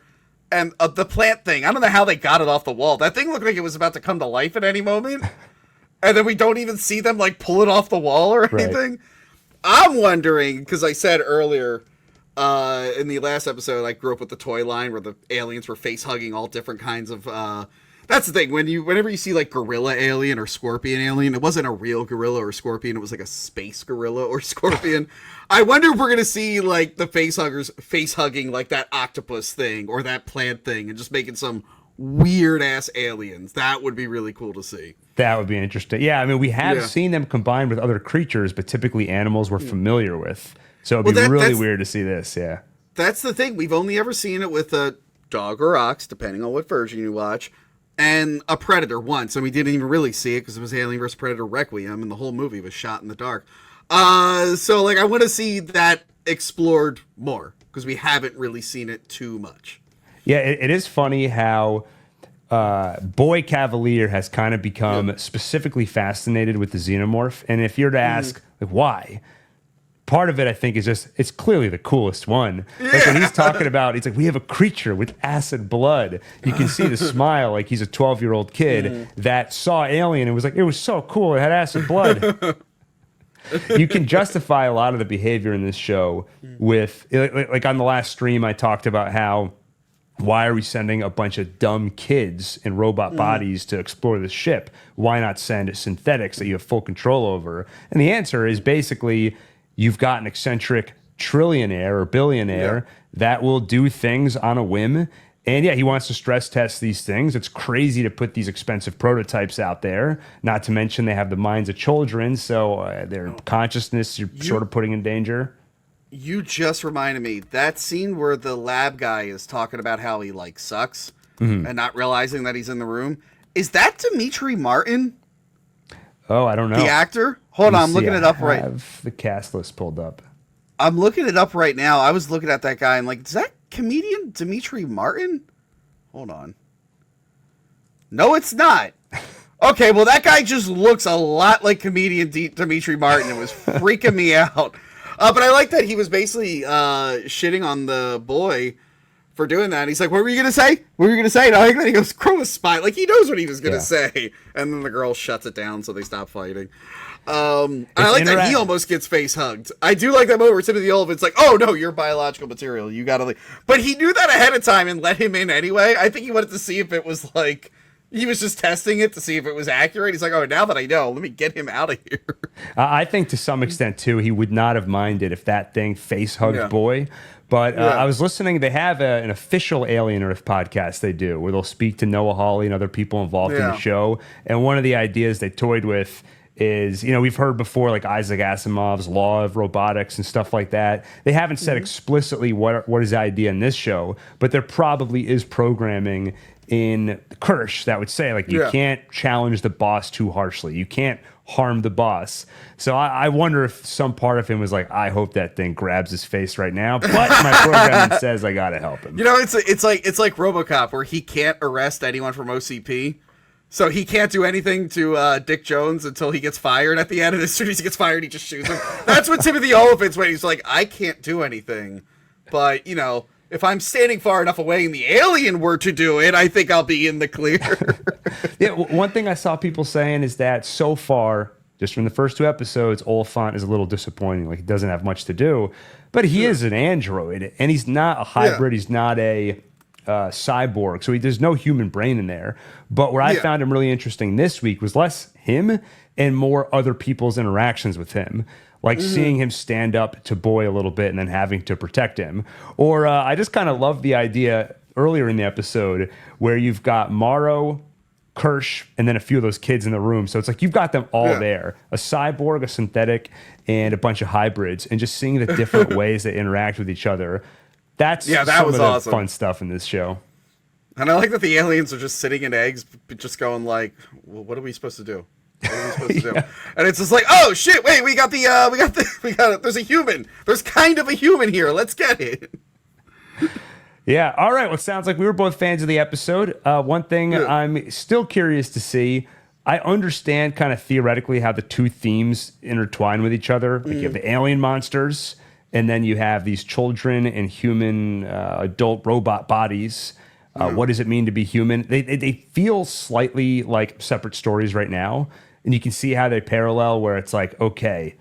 And the plant thing, I don't know how they got it off the wall. That thing looked like it was about to come to life at any moment. And then we don't even see them, like, pull it off the wall or anything. Right. I'm wondering, because I said earlier in the last episode, I grew up with the toy line where the aliens were face-hugging all different kinds of... that's the thing. Whenever you see, like, gorilla alien or scorpion alien, it wasn't a real gorilla or scorpion. It was, like, a space gorilla or scorpion. I wonder if we're going to see, like, the face-huggers face-hugging, like, that octopus thing or that plant thing and just making some weird-ass aliens. That would be really cool to see. That would be interesting. Yeah, I mean, we have seen them combined with other creatures, but typically animals we're familiar with. So it'd be really weird to see this, yeah. That's the thing. We've only ever seen it with a dog or ox, depending on what version you watch, and a predator once. And we didn't even really see it because it was Alien vs. Predator Requiem, and the whole movie was shot in the dark. So, like, I want to see that explored more because we haven't really seen it too much. Yeah, it is funny how... Boy Cavalier has kind of become specifically fascinated with the xenomorph. And if you're to ask, like, why? Part of it, I think, is just, it's clearly the coolest one. Yeah. Like, when he's talking about, he's like, we have a creature with acid blood. You can see the smile, like he's a 12-year-old kid that saw Alien and was like, it was so cool, it had acid blood. You can justify a lot of the behavior in this show with, like on the last stream, I talked about how, why are we sending a bunch of dumb kids in robot bodies to explore the ship? Why not send synthetics that you have full control over? And the answer is basically you've got an eccentric trillionaire or billionaire that will do things on a whim. And yeah, he wants to stress test these things. It's crazy to put these expensive prototypes out there, not to mention they have the minds of children, so their consciousness you're sort of putting in danger. You just reminded me, that scene where the lab guy is talking about how he, like, sucks and not realizing that he's in the room. Is that Dimitri Martin? Oh, I don't know. The actor? Hold on, I'm looking it up right. I have the cast list pulled up. I'm looking it up right now. I was looking at that guy and, like, comedian Dimitri Martin? Hold on. No, it's not. Okay, well, that guy just looks a lot like comedian Dimitri Martin. It was freaking me out. But I like that he was basically shitting on the boy for doing that. He's like, what were you going to say? What were you going to say? And I like that he goes, Crow is spy. Like, he knows what he was going to say. And then the girl shuts it down, so they stop fighting. And I like that he almost gets face hugged. I do like that moment where Timothy Olyphant's like, oh, no, you're biological material. You got to leave. But he knew that ahead of time and let him in anyway. I think he wanted to see if it was like... He was just testing it to see if it was accurate. He's like, oh, now that I know, let me get him out of here. I think to some extent, too, he would not have minded if that thing face-hugged Boy. But I was listening. They have an official Alien Earth podcast they do where they'll speak to Noah Hawley and other people involved in the show. And one of the ideas they toyed with is, you know, we've heard before, like Isaac Asimov's law of robotics and stuff like that. They haven't said explicitly what is the idea in this show, but there probably is programming in Kirsch that would say, like, you can't challenge the boss too harshly. You can't harm the boss. So I wonder if some part of him was like, I hope that thing grabs his face right now, but my programming says I gotta help him. You know, it's like RoboCop, where he can't arrest anyone from OCP. So he can't do anything to Dick Jones until he gets fired at the end. And as soon as he gets fired, he just shoots him. That's what Timothy Olyphant's when he's like, I can't do anything. But, you know, if I'm standing far enough away and the alien were to do it, I think I'll be in the clear. One thing I saw people saying is that so far, just from the first 2 episodes, Oliphant is a little disappointing. Like, he doesn't have much to do. But he is an android, and he's not a hybrid. He's not a cyborg. So there's no human brain in there. But where I found him really interesting this week was less him and more other people's interactions with him. Like seeing him stand up to Boy a little bit and then having to protect him. Or I just kind of love the idea earlier in the episode where you've got Morrow, Kirsch, and then a few of those kids in the room. So it's like you've got them all there. A cyborg, a synthetic, and a bunch of hybrids. And just seeing the different ways they interact with each other. That's some of the fun stuff in this show. And I like that the aliens are just sitting in eggs, just going like, well, what are we supposed to do? What are we supposed to do? And it's just like, oh shit, wait, we got there's a human. There's kind of a human here. Let's get it. Yeah. All right. Well, it sounds like we were both fans of the episode. One thing I'm still curious to see, I understand kind of theoretically how the 2 themes intertwine with each other. Like you have the alien monsters, and then you have these children and human adult robot bodies. What does it mean to be human? They feel slightly like separate stories right now. And you can see how they parallel where it's like, okay,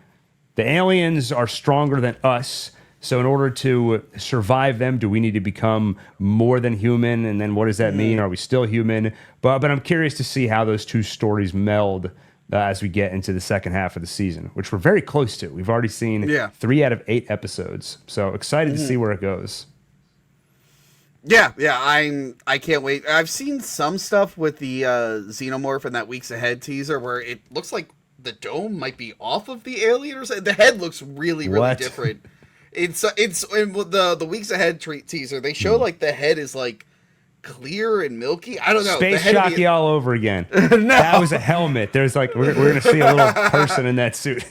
the aliens are stronger than us. So in order to survive them, do we need to become more than human? And then what does that mean? Are we still human? But I'm curious to see how those 2 stories meld as we get into the second half of the season, which we're very close to. We've already seen 3 out of 8 episodes. So excited to see where it goes. Yeah, I can't wait. I've seen some stuff with the xenomorph and that Weeks Ahead teaser where it looks like the dome might be off of the alien or something. The head looks really different. It's in the Weeks Ahead teaser. They show like the head is like clear and milky. I don't know. Space jockey all over again. No. That was a helmet. There's like we're gonna see a little person in that suit.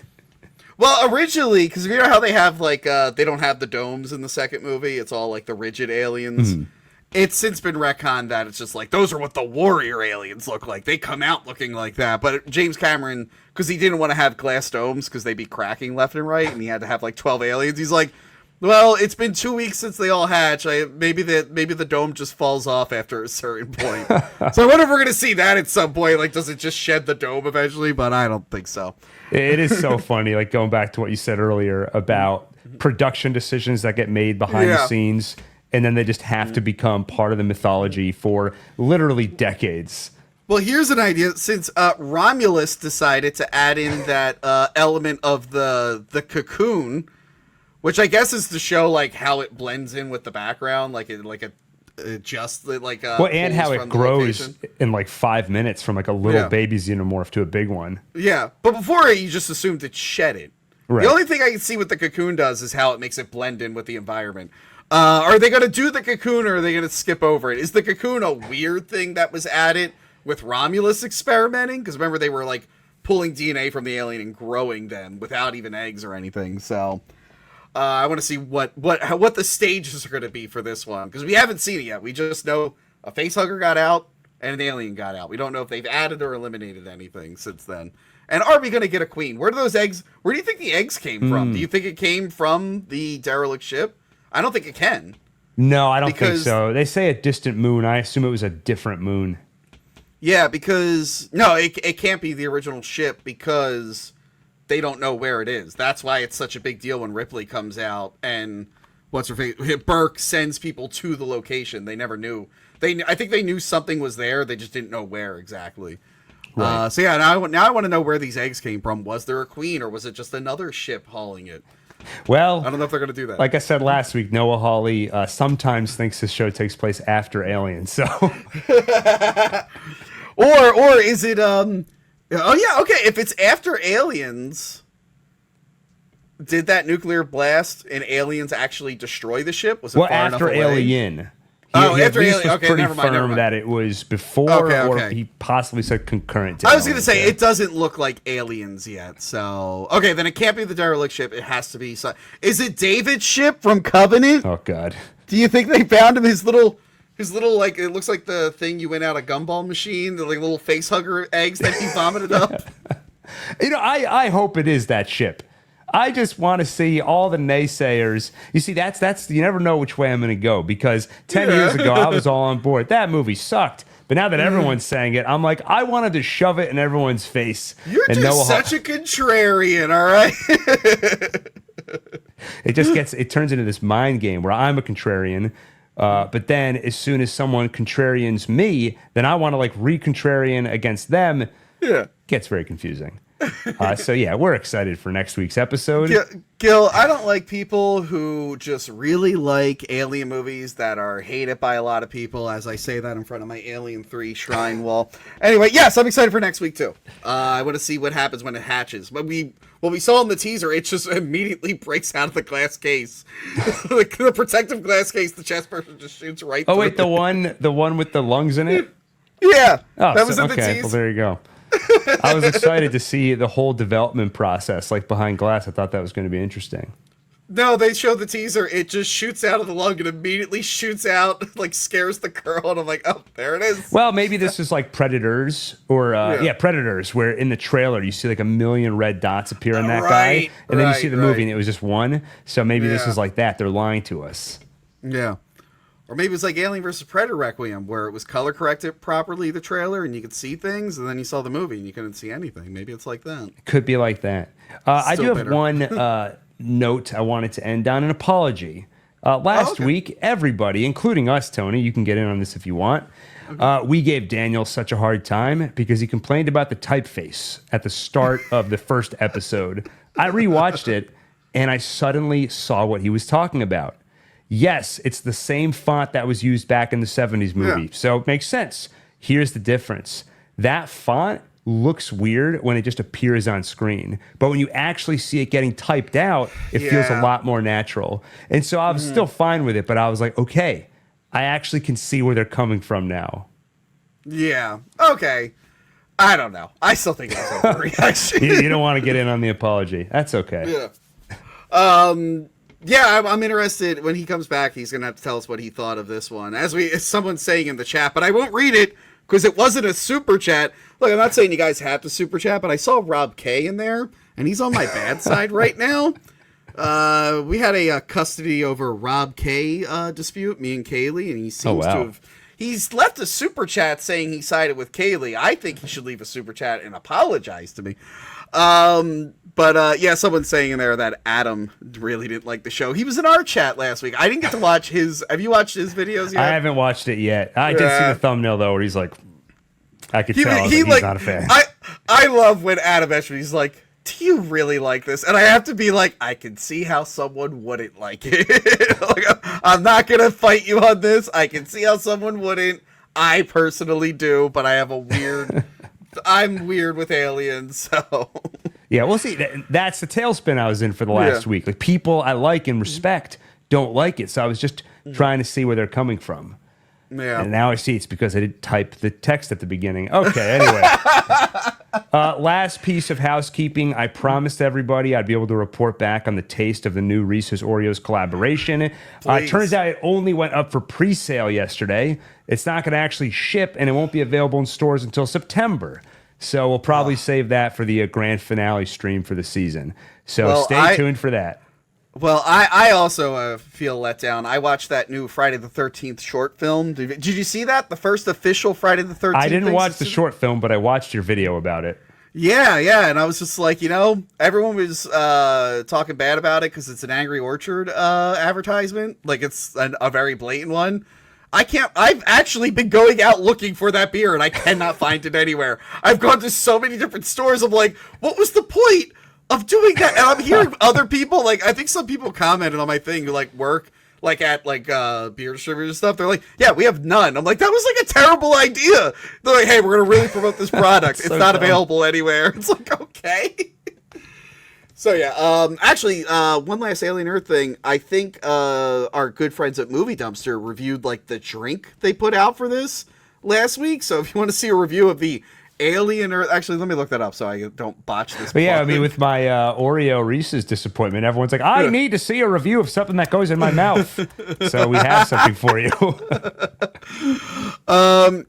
Well, originally, because you know how they have, like, they don't have the domes in the second movie. It's all, like, the rigid aliens. It's since been retconned that it's just, like, those are what the warrior aliens look like. They come out looking like that. But James Cameron, because he didn't want to have glass domes because they'd be cracking left and right, and he had to have, like, 12 aliens, he's like, well, it's been 2 weeks since they all hatch. Maybe the dome just falls off after a certain point. So I wonder if we're going to see that at some point. Like, does it just shed the dome eventually? But I don't think so. It is so funny, like going back to what you said earlier about production decisions that get made behind the scenes, and then they just have to become part of the mythology for literally decades. Well, here's an idea. Since Romulus decided to add in that element of the cocoon, which I guess is to show like how it blends in with the background, and how it grows in like 5 minutes from like a little baby xenomorph to a big one. Yeah, but before you just assumed it shed it. Right. The only thing I can see what the cocoon does is how it makes it blend in with the environment. Are they going to do the cocoon or are they going to skip over it? Is the cocoon a weird thing that was added with Romulus experimenting? Because remember they were like pulling DNA from the alien and growing them without even eggs or anything. So I want to see what the stages are going to be for this one, because we haven't seen it yet. We just know a facehugger got out and an alien got out. We don't know if they've added or eliminated anything since then. And are we going to get a queen? Where do those eggs? Where do you think the eggs came from? Do you think it came from the derelict ship? I don't think it can. No, I don't think so. They say a distant moon. I assume it was a different moon. Yeah, because no, it can't be the original ship because they don't know where it is. That's why it's such a big deal when Ripley comes out and what's her face? Burke sends people to the location. They never knew. I think they knew something was there. They just didn't know where exactly. Right. So yeah, now I want to know where these eggs came from. Was there a queen, or was it just another ship hauling it? Well, I don't know if they're going to do that. Like I said last week, Noah Hawley sometimes thinks this show takes place after Aliens. So, or is it? Oh yeah, okay. If it's after Aliens, did that nuclear blast in Aliens actually destroy the ship? Was it far after enough away? Alien? After Alien. Was okay, pretty never mind. That it was before, or he possibly said concurrent. I was going to say it doesn't look like Aliens yet. So okay, then it can't be the derelict ship. It has to be. Is it David's ship from Covenant? Oh God. Do you think they found him? His little like it looks like the thing you went out a gumball machine, the like little face hugger eggs that he vomited up. I hope it is that ship. I just want to see all the naysayers. You see, that's you never know which way I'm going to go, because 10 years ago I was all on board. That movie sucked. But now that everyone's saying it, I'm like, I wanted to shove it in everyone's face. You're just such a contrarian, all right? It turns into this mind game where I'm a contrarian. But then as soon as someone contrarians me, then I want to like re-contrarian against them. Yeah. It gets very confusing. So yeah, we're excited for next week's episode. Gil, I don't like people who just really like alien movies that are hated by a lot of people, as I say that in front of my Alien 3 shrine wall. Anyway, yes, I'm excited for next week too. I want to see what happens when it hatches. What we saw in the teaser, it just immediately breaks out of the glass case. the protective glass case, the chest person just shoots right through. Oh wait, the one with the lungs in it? Yeah. Oh, that was in the teaser. Well, there you go. I was excited to see the whole development process, like behind glass. I thought that was going to be interesting. No, they showed the teaser. It just shoots out of the lung and immediately shoots out, like scares the girl. And I'm like, oh, there it is. Well, maybe this is like Predators or Predators, where in the trailer you see like a million red dots appear on that guy, and then you see the movie and it was just one. So maybe this is like that. They're lying to us. Yeah. Or maybe it's like Alien vs. Predator Requiem, where it was color corrected properly, the trailer, and you could see things, and then you saw the movie and you couldn't see anything. Maybe it's like that. Could be like that. I do have one note I wanted to end on, an apology. Last week, everybody, including us, Tony, you can get in on this if you want, we gave Daniel such a hard time because he complained about the typeface at the start of the first episode. I rewatched it, and I suddenly saw what he was talking about. Yes, it's the same font that was used back in the 70s movie, so it makes sense. Here's the difference. That font looks weird when it just appears on screen, but when you actually see it getting typed out, it feels a lot more natural. And so I was still fine with it, but I was like, okay, I actually can see where they're coming from now. Yeah, okay. I don't know. I still think it's an overreaction. You don't want to get in on the apology. That's okay. Yeah. Yeah, I'm interested. When he comes back, he's going to have to tell us what he thought of this one. As someone's saying in the chat, but I won't read it because it wasn't a super chat. Look, I'm not saying you guys have to super chat, but I saw Rob K in there, and he's on my bad side right now. We had a custody over Rob K dispute, me and Kaylee, and he seems to have... He's left a super chat saying he sided with Kaylee. I think he should leave a super chat and apologize to me. But someone's saying in there that Adam really didn't like the show. He was in our chat last week. I didn't get to watch his. Have you watched his videos yet? I haven't watched it yet. I did see the thumbnail though, where he's like, I could tell he's not a fan. I love when Adam actually he's like, do you really like this? And I have to be like, I can see how someone wouldn't like it. Like, I'm not gonna fight you on this. I can see how someone wouldn't. I personally do, but I have a weird. I'm weird with aliens, so. Yeah, we'll see. That's the tailspin I was in for the last week. Like, people I like and respect don't like it, so I was just trying to see where they're coming from. Yeah. And now I see it's because I didn't type the text at the beginning. Okay, anyway. Last piece of housekeeping. I promised everybody I'd be able to report back on the taste of the new Reese's Oreos collaboration. It turns out it only went up for pre-sale yesterday. It's not going to actually ship, and it won't be available in stores until September. So we'll probably save that for the grand finale stream for the season. So stay tuned for that. Well, I also feel let down. I watched that new Friday the 13th short film. Did you see that? The first official Friday the 13th? I didn't watch the short film, but I watched your video about it. Yeah, and I was just like, everyone was talking bad about it because it's an Angry Orchard advertisement. Like, it's a very blatant one. I've actually been going out looking for that beer, and I cannot find it anywhere. I've gone to so many different stores. I'm like, what was the point of doing that? And I'm hearing other people, like, I think some people commented on my thing who, like, work, like, at, like, beer distributors and stuff. They're like, yeah, we have none. I'm like, that was, like, a terrible idea. They're like, hey, we're going to really promote this product. It's not available anywhere. It's like, okay. So, yeah, actually, one last Alien Earth thing. I think our good friends at Movie Dumpster reviewed, like, the drink they put out for this last week. So if you want to see a review of the Alien Earth... Actually, let me look that up so I don't botch this. But yeah, I mean, with my Oreo Reese's disappointment, everyone's like, I need to see a review of something that goes in my mouth. So we have something for you.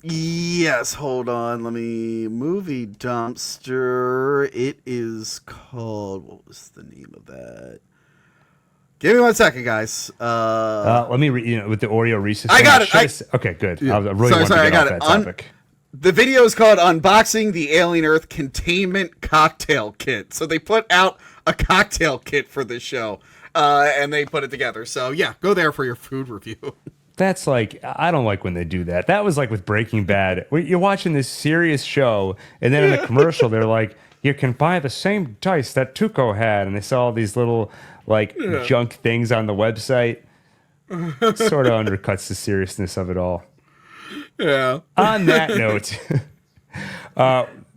Yes, hold on. Let me... Movie Dumpster. It is called... What was the name of that? Give me 1 second, guys. Let me read, with the Oreo Reese's. I got it. Okay, good. Yeah. I really wanted to get off that topic. The video is called Unboxing the Alien Earth Containment Cocktail Kit. So they put out a cocktail kit for this show, and they put it together. So, yeah, go there for your food review. That's like, I don't like when they do that. That was like with Breaking Bad. You're watching this serious show, and then in the commercial, they're like, you can buy the same dice that Tuco had. And they saw all these little, junk things on the website. Sort of undercuts the seriousness of it all. Yeah. On that note,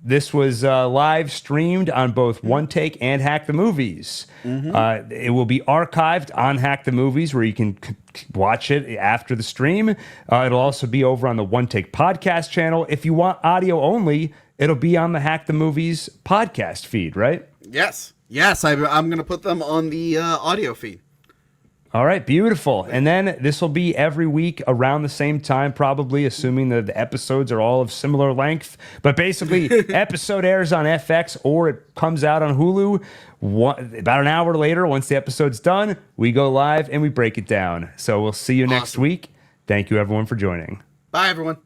this was live streamed on both One Take and Hack the Movies. Mm-hmm. It will be archived on Hack the Movies, where you can watch it after the stream. It'll also be over on the One Take podcast channel. If you want audio only, it'll be on the Hack the Movies podcast feed, right? Yes. I'm going to put them on the audio feed. All right, beautiful. And then this will be every week around the same time, probably, assuming that the episodes are all of similar length. But basically, episode airs on FX or it comes out on Hulu. About an hour later, once the episode's done, we go live and we break it down. So we'll see you next week. Thank you, everyone, for joining. Bye, everyone.